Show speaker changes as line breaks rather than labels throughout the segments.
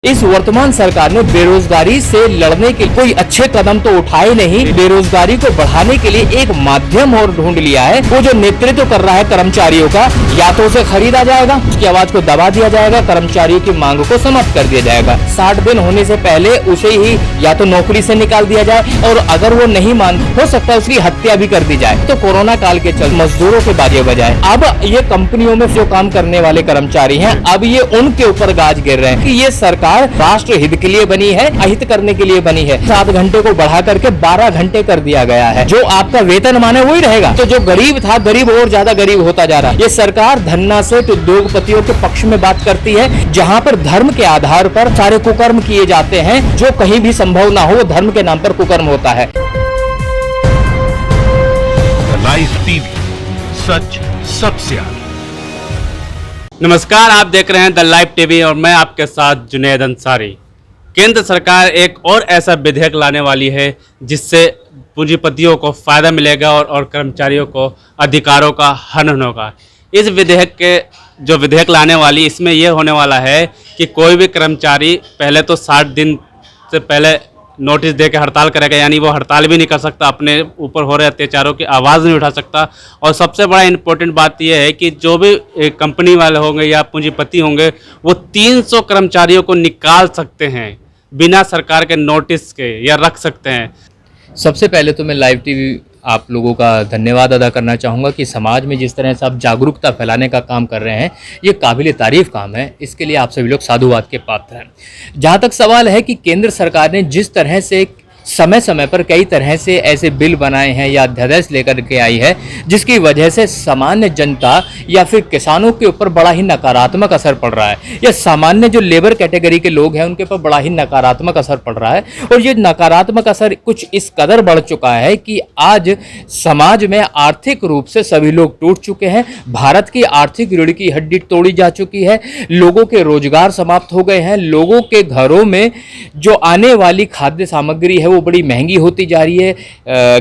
इस वर्तमान सरकार ने बेरोजगारी से लड़ने के कोई अच्छे कदम तो उठाए नहीं, बेरोजगारी को बढ़ाने के लिए एक माध्यम और ढूंढ लिया है। वो जो नेतृत्व कर रहा है कर्मचारियों का, या तो उसे खरीदा जाएगा, उसकी आवाज को दबा दिया जाएगा, कर्मचारियों की मांग को समाप्त कर दिया जाएगा। 60 दिन होने से पहले उसे ही या तो नौकरी से निकाल दिया जाए, और अगर वो नहीं मान, हो सकता है उसकी हत्या भी कर दी जाए। तो कोरोना काल के चलते मजदूरों के बाजे बजाए अब ये कंपनियों में जो काम करने वाले कर्मचारी हैं, अब ये उनके ऊपर गाज गिर रहे हैं कि ये सरकार राष्ट्र हित के लिए बनी है, अहित करने के लिए बनी है। 7 घंटे को बढ़ा करके 12 घंटे कर दिया गया है। जो आपका वेतन माने वही रहेगा, तो जो गरीब था गरीब और ज्यादा गरीब होता जा रहा है। ये सरकार धन्ना से उद्योगपतियों के पक्ष में बात करती है, जहां पर धर्म के आधार पर सारे कुकर्म किए जाते हैं। जो कहीं भी संभव ना हो, वो धर्म के नाम पर कुकर्म होता है।
लाइव टीवी, सच सबसे आगे।
नमस्कार, आप देख रहे हैं द लाइव टीवी और मैं आपके साथ जुनैद अंसारी। केंद्र सरकार एक और ऐसा विधेयक लाने वाली है जिससे पूंजीपतियों को फ़ायदा मिलेगा और कर्मचारियों को अधिकारों का हनन होगा। इस विधेयक लाने वाली, इसमें यह होने वाला है कि कोई भी कर्मचारी पहले तो 60 दिन से पहले नोटिस दे के हड़ताल करेगा, यानी वो हड़ताल भी नहीं कर सकता, अपने ऊपर हो रहे अत्याचारों की आवाज़ नहीं उठा सकता। और सबसे बड़ा इम्पोर्टेंट बात यह है कि जो भी कंपनी वाले होंगे या पूंजीपति होंगे, वो 300 कर्मचारियों को निकाल सकते हैं बिना सरकार के नोटिस के, या रख सकते हैं।
सबसे पहले तो मैं लाइव टीवी आप लोगों का धन्यवाद अदा करना चाहूँगा कि समाज में जिस तरह से आप जागरूकता फैलाने का काम कर रहे हैं, ये काबिल तारीफ काम है। इसके लिए आप सभी लोग साधुवाद के पात्र हैं। जहाँ तक सवाल है कि केंद्र सरकार ने जिस तरह से समय समय पर कई तरह से ऐसे बिल बनाए हैं या अध्यादेश लेकर के आई है, जिसकी वजह से सामान्य जनता या फिर किसानों के ऊपर बड़ा ही नकारात्मक असर पड़ रहा है, या सामान्य जो लेबर कैटेगरी के लोग हैं उनके ऊपर बड़ा ही नकारात्मक असर पड़ रहा है। और ये नकारात्मक असर कुछ इस कदर बढ़ चुका है कि आज समाज में आर्थिक रूप से सभी लोग टूट चुके हैं। भारत की आर्थिक रीढ़ की हड्डी तोड़ी जा चुकी है, लोगों के रोजगार समाप्त हो गए हैं, लोगों के घरों में जो आने वाली खाद्य सामग्री है वो बड़ी महंगी होती जा रही है,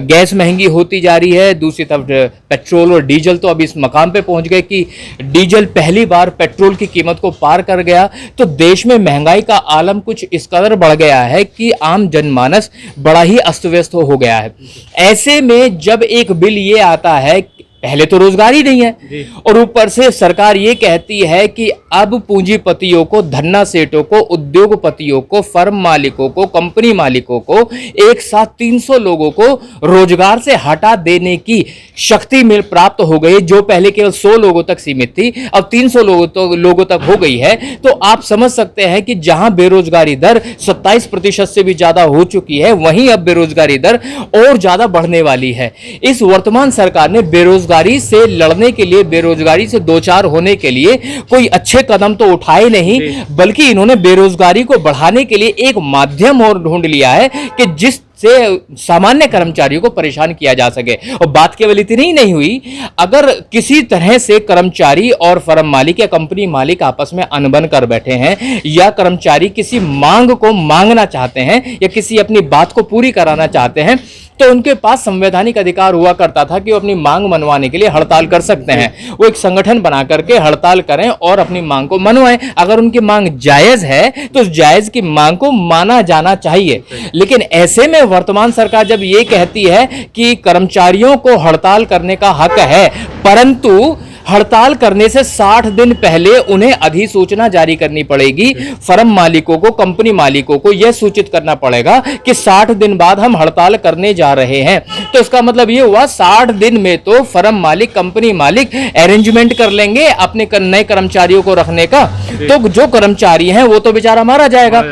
गैस महंगी होती जा रही है। दूसरी तरफ पेट्रोल और डीजल तो अब इस मकाम पे पहुंच गए कि डीजल पहली बार पेट्रोल की कीमत को पार कर गया। तो देश में महंगाई का आलम कुछ इस कदर बढ़ गया है कि आम जनमानस बड़ा ही अस्त व्यस्त हो गया है। ऐसे में जब एक बिल ये आता है, पहले तो रोजगार ही नहीं है, और ऊपर से सरकार ये कहती है कि अब पूंजीपतियों को, धन्ना सेठों को, उद्योगपतियों को, फर्म मालिकों को, कंपनी मालिकों को एक साथ 300 लोगों को रोजगार से हटा देने की शक्ति मिल प्राप्त हो गई। जो पहले केवल 100 लोगों तक सीमित थी, अब 300 लोगों तक हो गई है। तो आप समझ सकते हैं कि जहां बेरोजगारी दर 27% से भी ज्यादा हो चुकी है, वहीं अब बेरोजगारी दर और ज्यादा बढ़ने वाली है। इस वर्तमान सरकार ने बेरोजगारी से लड़ने के लिए, बेरोजगारी से दो चार होने के लिए कोई अच्छे कदम तो उठाए नहीं, बल्कि इन्होंने बेरोजगारी को बढ़ाने के लिए एक माध्यम और ढूंढ लिया है कि जिस से सामान्य कर्मचारियों को परेशान किया जा सके। और बात केवल इतनी ही नहीं हुई, अगर किसी तरह से कर्मचारी और फर्म मालिक या कंपनी मालिक आपस में अनबन कर बैठे हैं, या कर्मचारी किसी मांग को मांगना चाहते हैं या किसी अपनी बात को पूरी कराना चाहते हैं, तो उनके पास संवैधानिक अधिकार हुआ करता था कि वो अपनी मांग मनवाने के लिए हड़ताल कर सकते हैं। वो एक संगठन बना करके हड़ताल करें और अपनी मांग को मनवाएं। अगर उनकी मांग जायज है तो उस जायज की मांग को माना जाना चाहिए। लेकिन ऐसे में वर्तमान सरकार जब ये कहती है कि कर्मचारियों को हड़ताल करने का हक है, परंतु हड़ताल करने से 60 दिन पहले उन्हें अधिसूचना जारी करनी पड़ेगी। फर्म मालिकों को, कंपनी मालिकों को यह सूचित करना पड़ेगा कि 60 दिन बाद हम हड़ताल करने जा रहे हैं। तो इसका मतलब यह हुआ 60 दिन में तो फर्म मालिक, कंपनी मालिक अरेंजमेंट कर लेंगे अपने नए कर्मचारियों को रखने का, तो जो कर्मचारी हैं वो तो बेचारा मारा जाएगा।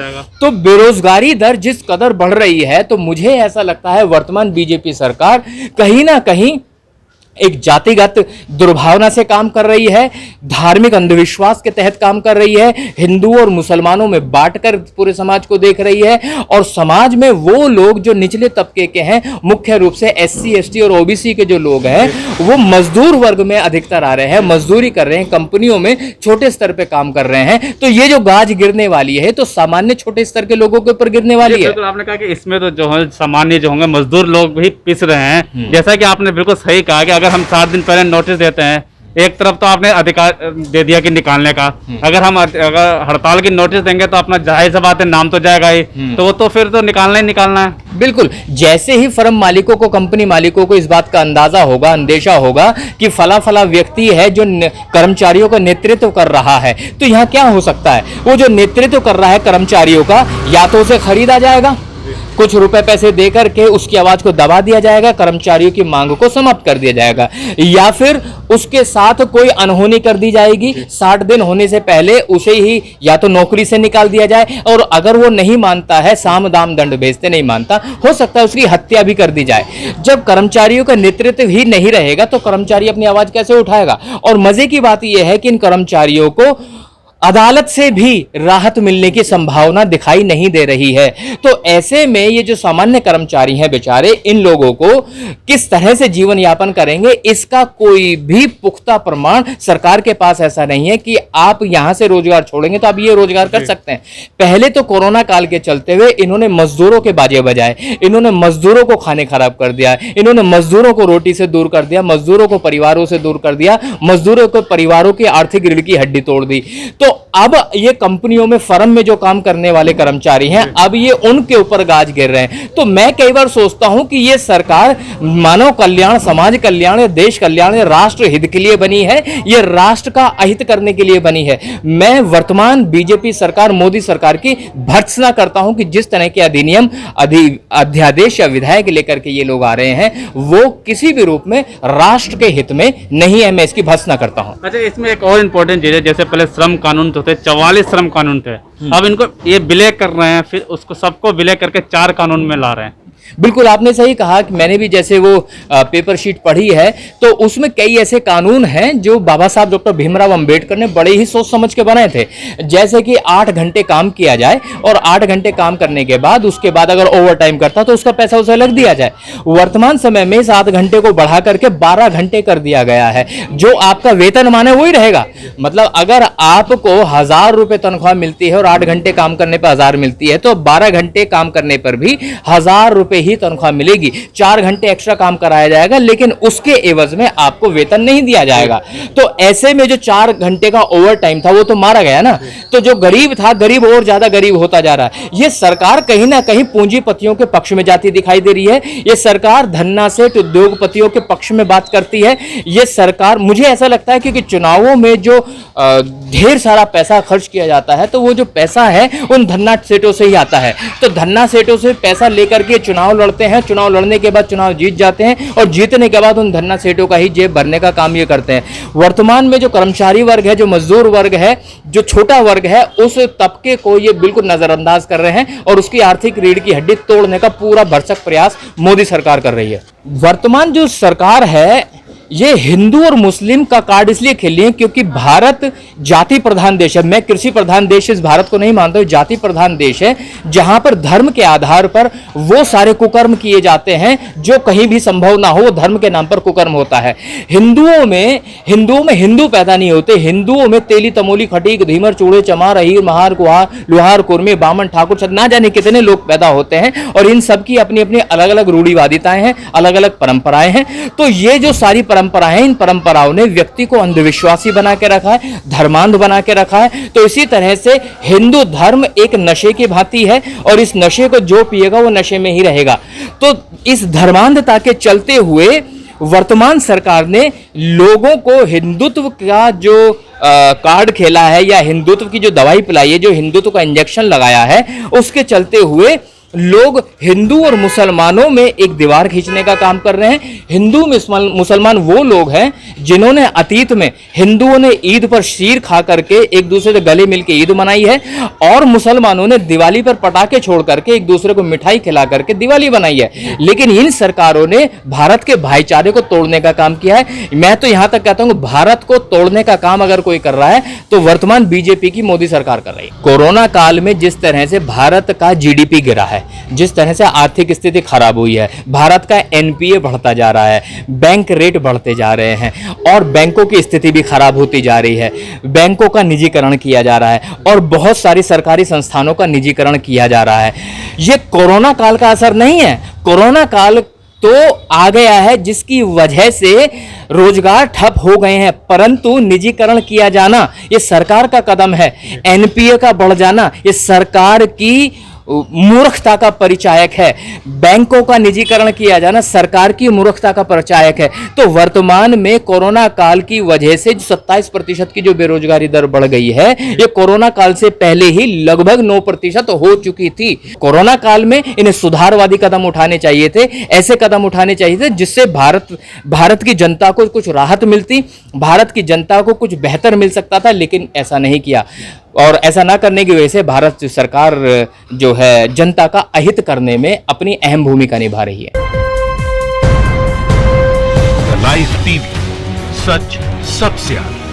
तो बेरोजगारी दर जिस कदर बढ़ रही है, तो मुझे ऐसा लगता है वर्तमान बीजेपी सरकार कहीं ना कहीं एक जातिगत दुर्भावना से काम कर रही है, धार्मिक अंधविश्वास के तहत काम कर रही है, हिंदू और मुसलमानों में बांटकर पूरे समाज को देख रही है। और समाज में वो लोग जो निचले तबके के हैं, मुख्य रूप से SC, ST और OBC के जो लोग हैं, वो मजदूर वर्ग में अधिकतर आ रहे हैं, मजदूरी कर रहे हैं, कंपनियों में छोटे स्तर पे काम कर रहे हैं। तो ये जो गाज गिरने वाली है, तो सामान्य छोटे स्तर के लोगों के ऊपर गिरने वाली है।
तो आपने कहा कि इसमें तो जो है सामान्य जो होंगे मजदूर लोग भी पिस रहे हैं। जैसा कि आपने बिल्कुल सही कहा कि अगर हम 7 दिन पहले नोटिस देते हैं एक तरफ तो आपने अधिकार दे दिया कि निकालने का, अगर हम अगर हड़ताल की नोटिस देंगे तो अपना जाहिर सी बात है नाम तो जाएगा ही, तो वो तो फिर तो निकालना ही निकालना है।
बिल्कुल, जैसे ही फर्म मालिकों को, कंपनी मालिकों को इस बात का अंदाजा होगा, अंदेशा होगा कि फला फला व्यक्ति है जो कर्मचारियों का नेतृत्व कर रहा है, तो यहाँ क्या हो सकता है, वो जो नेतृत्व कर रहा है कर्मचारियों का, या तो उसे खरीदा जाएगा, कुछ रुपए पैसे देकर के उसकी आवाज को दबा दिया जाएगा, कर्मचारियों की मांग को समाप्त कर दिया जाएगा, या फिर उसके साथ कोई अनहोनी कर दी जाएगी, 60 दिन होने से पहले उसे ही या तो नौकरी से निकाल दिया जाए, और अगर वो नहीं मानता है, साम दाम दंड भेजते नहीं मानता, हो सकता है उसकी हत्या भी कर दी जाए। जब कर्मचारियों का नेतृत्व ही नहीं रहेगा तो कर्मचारी अपनी आवाज कैसे उठाएगा? और मजे की बात यह है कि इन कर्मचारियों को अदालत से भी राहत मिलने की संभावना दिखाई नहीं दे रही है। तो ऐसे में ये जो सामान्य कर्मचारी हैं बेचारे, इन लोगों को किस तरह से जीवन यापन करेंगे, इसका कोई भी पुख्ता प्रमाण सरकार के पास ऐसा नहीं है कि आप यहां से रोजगार छोड़ेंगे तो आप ये रोजगार कर सकते हैं। पहले तो कोरोना काल के चलते हुए इन्होंने मजदूरों के बाजे बजाए, इन्होंने मजदूरों को खाने खराब कर दिया, इन्होंने मजदूरों को रोटी से दूर कर दिया, मजदूरों को परिवारों से दूर कर दिया, मजदूरों को परिवारों की आर्थिक रीढ़ की हड्डी तोड़ दी। तो अब ये कंपनियों में, फर्म में जो काम करने वाले कर्मचारी हैं, अब ये उनके ऊपर गाज गिर रहे हैं। तो मैं कई बार सोचता हूं कि ये सरकार मानव कल्याण, समाज कल्याण, देश कल्याण, राष्ट्र हित के लिए बनी है, ये राष्ट्र का अहित करने के लिए बनी है। मैं वर्तमान बीजेपी सरकार, मोदी सरकार की भर्त्सना करता हूं कि जिस तरह के अधिनियम, अध्यादेश या विधायक लेकर के ये लोग आ रहे हैं, वो किसी भी रूप में राष्ट्र के हित में नहीं है। मैं इसकी भर्त्सना करता हूं।
अच्छा, इसमें एक और इम्पोर्टेंट चीज है, जैसे पहले श्रम कानून तो थे, 44 श्रम कानून थे, अब इनको ये विलय कर रहे हैं, फिर उसको सबको विलय करके 4 कानून में ला रहे हैं।
बिल्कुल, आपने सही कहा कि मैंने भी जैसे वो पेपर शीट पढ़ी है, तो उसमें कई ऐसे कानून हैं जो बाबा साहब डॉक्टर भीमराव अंबेडकर ने बड़े ही सोच समझ के बनाए थे। जैसे कि 8 घंटे काम किया जाए, और 8 घंटे काम करने के बाद उसके बाद अगर ओवर टाइम करता तो उसका पैसा उसे अलग दिया जाए। वर्तमान समय में 7 घंटे को बढ़ा करके 12 घंटे कर दिया गया है। जो आपका वेतन माने वही रहेगा। मतलब अगर आपको 1000 रुपए तनख्वाह मिलती है और 8 घंटे काम करने पर 1000 मिलती है, तो 12 घंटे काम करने पर भी 1000 रुपए ही तनख्वाह मिलेगी। 4 घंटे एक्स्ट्रा काम कराया जाएगा, लेकिन उसके एवज में आपको वेतन नहीं दिया जाएगा। तो ऐसे में जो 4 घंटे का ओवर टाइम था वो तो मारा गया ना। तो जो गरीब था, गरीब और ज्यादा गरीब होता जा रहा है। ये सरकार कहीं ना कहीं पूंजीपतियों के पक्ष में जाती दिखाई दे रही है। ये सरकार धन्ना सेठ उद्योगपतियों के पक्ष में बात करती है। ये सरकार, मुझे ऐसा लगता है क्योंकि चुनावों में जो ढेर सारा पैसा खर्च किया जाता है, तो वो जो पैसा है उन धन्ना सेठों से ही आता है। तो धन्ना सेठों से पैसा लेकर के चुनाव लड़ते हैं, चुनाव लड़ने के बाद चुनाव जीत जाते हैं, और जीतने के बाद उन धन्ना सेठों का ही जेब भरने का काम ये करते हैं। वर्तमान में जो कर्मचारी वर्ग है, जो मजदूर वर्ग है, जो छोटा वर्ग है, उस तबके को ये बिल्कुल नजरअंदाज कर रहे हैं, और उसकी आर्थिक रीढ़ की हड्डी तोड़ने का पूरा भरसक प्रयास मोदी सरकार कर रही है। वर्तमान जो सरकार है, ये हिंदू और मुस्लिम का कार्ड इसलिए खेली है क्योंकि भारत जाति प्रधान देश है। मैं कृषि प्रधान देश इस भारत को नहीं मानता हूं, जाति प्रधान देश है, जहां पर धर्म के आधार पर वो सारे कुकर्म किए जाते हैं जो कहीं भी संभव ना हो। वो धर्म के नाम पर कुकर्म होता है। हिंदुओं में हिंदू पैदा नहीं होते। हिंदुओं में तेली, तमोली, खटीक, धीमर, चूड़े, चमार, अहीर, महार, कुहार, लुहार, कुर्मी, बामन, ठाकुर, ना जाने कितने लोग पैदा होते हैं, और इन सबकी अपनी अपनी अलग अलग रूढ़िवादिताएं हैं, अलग अलग परंपराएं हैं। तो ये जो सारी परंपराएं, इन परंपराओं ने व्यक्ति को अंधविश्वासी बना के रखा है, धर्मांध बना के रखा है। तो इसी तरह से हिंदू धर्म एक नशे की भांति है, और इस नशे को जो पिएगा वो नशे में ही रहेगा। तो इस धर्मांधता के चलते हुए वर्तमान सरकार ने लोगों को हिंदुत्व का जो कार्ड खेला है, या हिंदुत्व की जो दवाई पिलाई है, जो हिंदुत्व का इंजेक्शन लगाया है, उसके चलते हुए लोग हिंदू और मुसलमानों में एक दीवार खींचने का काम कर रहे हैं। हिंदू मुसलमान वो लोग हैं जिन्होंने अतीत में, हिंदुओं ने ईद पर शीर खा करके एक दूसरे से गले मिलकर ईद मनाई है, और मुसलमानों ने दिवाली पर पटाखे छोड़ करके एक दूसरे को मिठाई खिला करके दिवाली बनाई है। लेकिन इन सरकारों ने भारत के भाईचारे को तोड़ने का काम किया है। मैं तो यहां तक कहता हूं, भारत को तोड़ने का काम अगर कोई कर रहा है तो वर्तमान बीजेपी की मोदी सरकार कर रही है। कोरोना काल में जिस तरह से भारत का जीडीपी गिरा है, जिस तरह से आर्थिक स्थिति खराब हुई है, भारत का एनपीए बढ़ता जा रहा है, बैंक रेट बढ़ते जा रहे हैं, और बैंकों की स्थिति भी खराब होती जा रही है। बैंकों का निजीकरण किया जा रहा है, और बहुत सारी सरकारी संस्थानों का निजीकरण किया जा रहा है। यह कोरोना काल का असर नहीं है। कोरोना काल तो आ गया है, जिसकी वजह से रोजगार ठप हो गए हैं। परंतु निजीकरण किया जाना ये सरकार का कदम है, एनपीए का बढ़ जाना ये सरकार की मूर्खता का परिचायक है, बैंकों का निजीकरण किया जाना सरकार की मूर्खता का परिचायक है। तो वर्तमान में कोरोना काल की वजह से 27% की जो बेरोजगारी दर बढ़ गई है, ये कोरोना काल से पहले ही लगभग 9% हो चुकी थी। कोरोना काल में इन्हें सुधारवादी कदम उठाने चाहिए थे, ऐसे कदम उठाने चाहिए थे जिससे भारत की जनता को कुछ राहत मिलती, भारत की जनता को कुछ बेहतर मिल सकता था, लेकिन ऐसा नहीं किया। और ऐसा ना करने की वजह से भारत सरकार जो है जनता का अहित करने में अपनी अहम भूमिका निभा रही है।
लाइव टीवी, सच सबसे आगे।